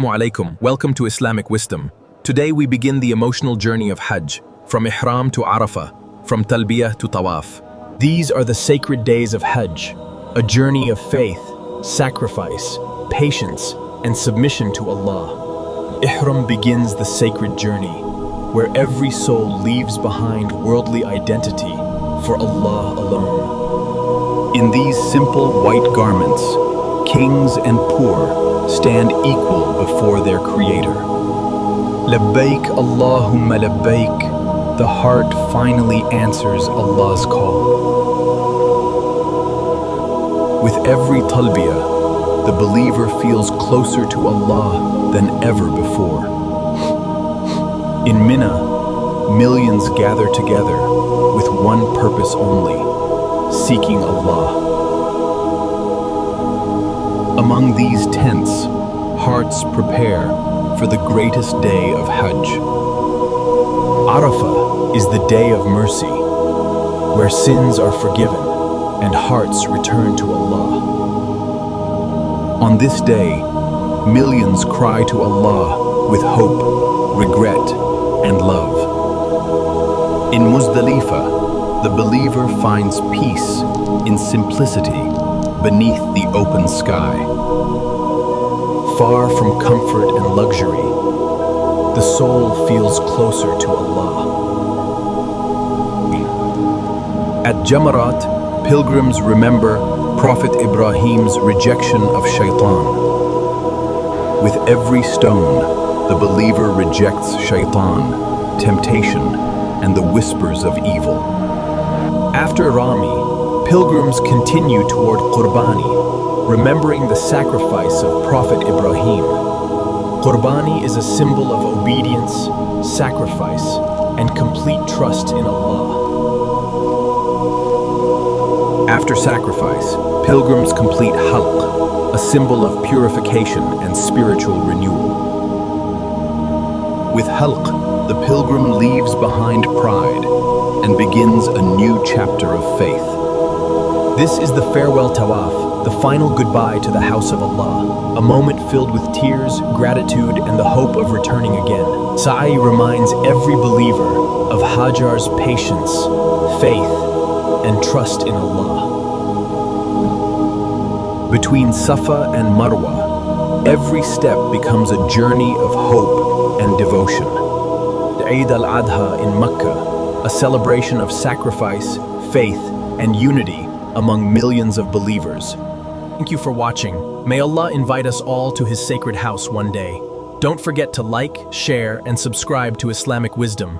Alaikum. Welcome to Islamic Wisdom. Today we begin the emotional journey of Hajj, from Ihram to Arafah, from Talbiyah to Tawaf. These are the sacred days of Hajj, a journey of faith, sacrifice, patience, and submission to Allah. Ihram begins the sacred journey, where every soul leaves behind worldly identity for Allah alone. In these simple white garments, kings and poor stand equal before their Creator. Labbaik Allahumma labbaik, the heart finally answers Allah's call. With every talbiyah, the believer feels closer to Allah than ever before. In Mina, millions gather together with one purpose only, seeking Allah. Among these tents, hearts prepare for the greatest day of Hajj. Arafah is the day of mercy, where sins are forgiven and hearts return to Allah. On this day, millions cry to Allah with hope, regret, and love. In Muzdalifah, the believer finds peace in simplicity beneath the open sky. Far from comfort and luxury, the soul feels closer to Allah. At Jamarat, pilgrims remember Prophet Ibrahim's rejection of shaitan. With every stone, the believer rejects shaitan, temptation, and the whispers of evil. After Rami, pilgrims continue toward Qurbani, remembering the sacrifice of Prophet Ibrahim. Qurbani is a symbol of obedience, sacrifice, and complete trust in Allah. After sacrifice, pilgrims complete Halq, a symbol of purification and spiritual renewal. With Halq, the pilgrim leaves behind pride and begins a new chapter of faith. This is the Farewell Tawaf, the final goodbye to the house of Allah, a moment filled with tears, gratitude, and the hope of returning again. Sa'i reminds every believer of Hajjar's patience, faith, and trust in Allah. Between Safa and Marwa, every step becomes a journey of hope and devotion. The Eid al-Adha in Makkah, a celebration of sacrifice, faith, and unity among millions of believers. Thank you for watching. May Allah invite us all to His sacred house one day. Don't forget to like, share, and subscribe to Islamic Wisdom.